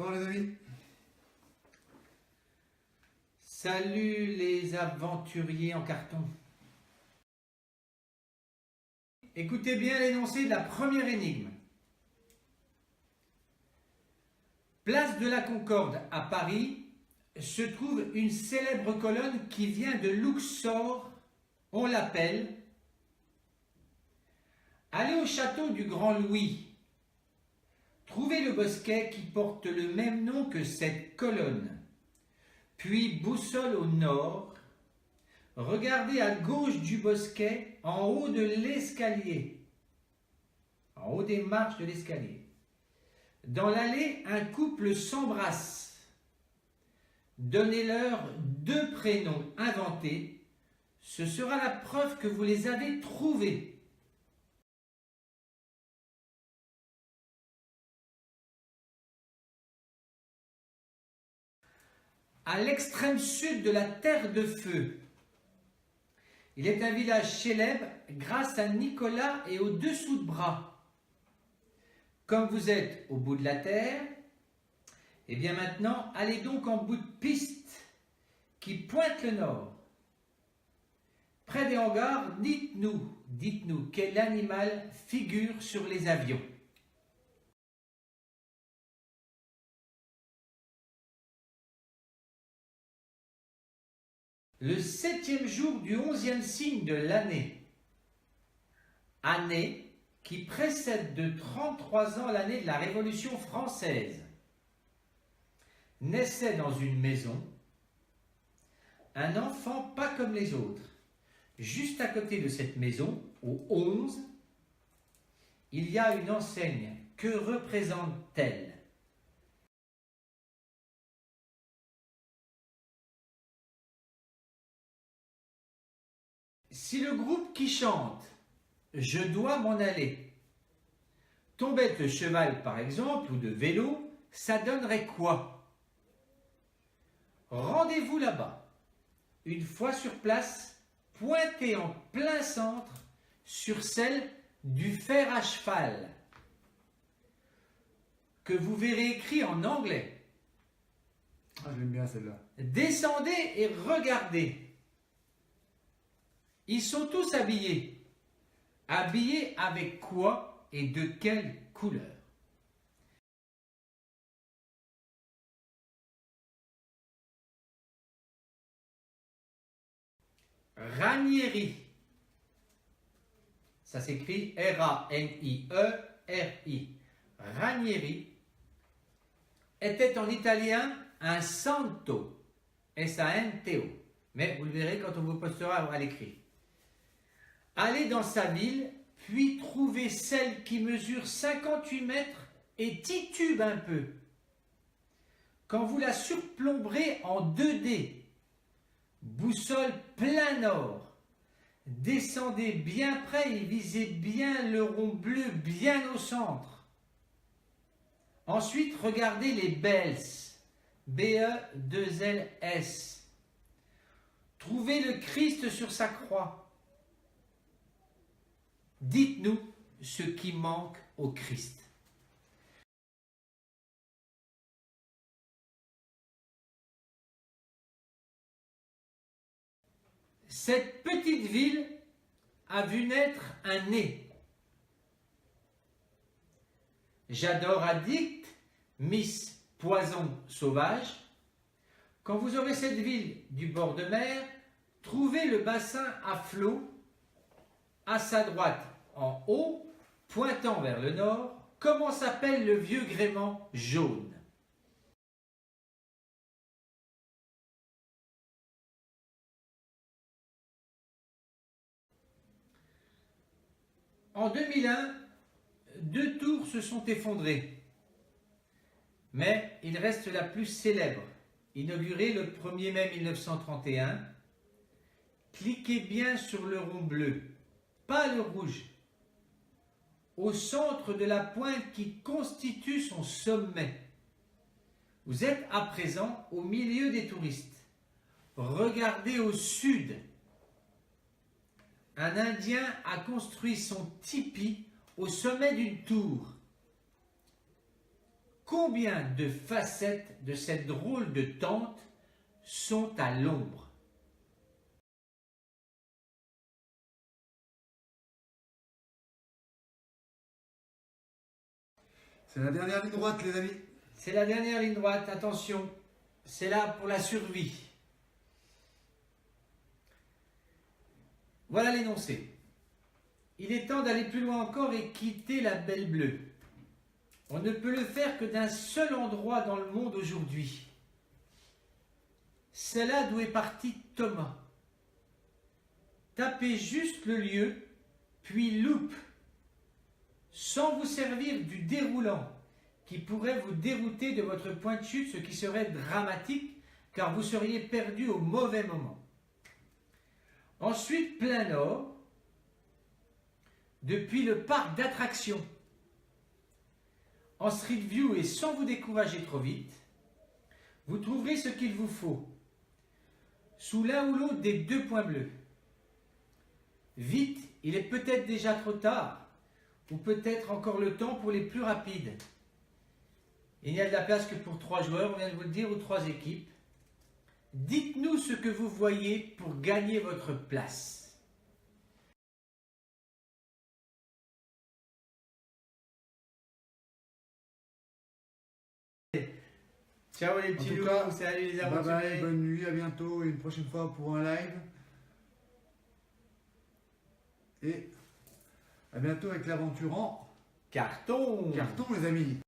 Bonjour les amis. Salut les aventuriers en carton. Écoutez bien l'énoncé de la première énigme. Place de la Concorde à Paris se trouve une célèbre colonne qui vient de Luxor. On l'appelle. Allez au château du Grand Louis. Trouvez le bosquet qui porte le même nom que cette colonne. Puis boussole au nord. Regardez à gauche du bosquet, en haut de l'escalier. En haut des marches de l'escalier. Dans l'allée, un couple s'embrasse. Donnez-leur 2 prénoms inventés. Ce sera la preuve que vous les avez trouvés. À l'extrême sud de la Terre de Feu. Il est un village célèbre grâce à Nicolas et aux 2 sous de bras. Comme vous êtes au bout de la Terre, et bien maintenant, allez donc en bout de piste qui pointe le nord. Près des hangars, dites-nous quel animal figure sur les avions. Le 7e jour du 11e signe de l'année. Année qui précède de 33 ans l'année de la Révolution française. Naissait dans une maison un enfant pas comme les autres. Juste à côté de cette maison, au 11, il y a une enseigne. Que représente-t-elle ? Si le groupe qui chante « Je dois m'en aller » tombait de cheval par exemple ou de vélo, ça donnerait quoi ? Rendez-vous là-bas. Une fois sur place, pointez en plein centre sur celle du fer à cheval que vous verrez écrit en anglais. Ah, je l'aime bien celle-là. Descendez et regardez. Ils sont tous habillés. Habillés avec quoi et de quelle couleur ? Ranieri. Ça s'écrit R-A-N-I-E-R-I. Ranieri était en italien un santo. S-A-N-T-O. Mais vous le verrez quand on vous postera à l'écrit. Allez dans sa ville, puis trouvez celle qui mesure 58 mètres et titube un peu. Quand vous la surplomberez en 2D, boussole plein nord, descendez bien près et visez bien le rond bleu bien au centre. Ensuite, regardez les Bels, B-E-2-L-S. Trouvez le Christ sur sa croix. Dites-nous ce qui manque au Christ. Cette petite ville a vu naître un nez. J'adore Addict, Miss Poison Sauvage. Quand vous aurez cette ville du bord de mer, trouvez le bassin à flot à sa droite en haut, pointant vers le nord. Comment s'appelle le vieux gréement jaune ? En 2001, 2 tours se sont effondrées, mais il reste la plus célèbre, inaugurée le 1er mai 1931. Cliquez bien sur le rond bleu, pas le rouge, au centre de la pointe qui constitue son sommet. Vous êtes à présent au milieu des touristes. Regardez au sud. Un Indien a construit son tipi au sommet d'une tour. Combien de facettes de cette drôle de tente sont à l'ombre? C'est la dernière ligne droite, les amis. C'est la dernière ligne droite, attention, c'est là pour la survie. Voilà l'énoncé. Il est temps d'aller plus loin encore et quitter la Belle Bleue. On ne peut le faire que d'un seul endroit dans le monde aujourd'hui. C'est là d'où est parti Thomas. Tapez juste le lieu, puis loupe, sans vous servir du déroulant qui pourrait vous dérouter de votre point de chute, ce qui serait dramatique car vous seriez perdu au mauvais moment. Ensuite, plein nord, depuis le parc d'attractions, en street view et sans vous décourager trop vite, vous trouverez ce qu'il vous faut, sous l'un ou l'autre des deux points bleus. Vite, il est peut-être déjà trop tard, ou peut-être encore le temps pour les plus rapides. Il n'y a de la place que pour 3 joueurs, on vient de vous le dire, ou 3 équipes. Dites-nous ce que vous voyez pour gagner votre place. Ciao les petits En tout loups, cas, salut les Bye aventuriers. bye, bonne nuit, à bientôt et une prochaine fois pour un live. Et à bientôt avec l'aventure en Carton. carton, les amis.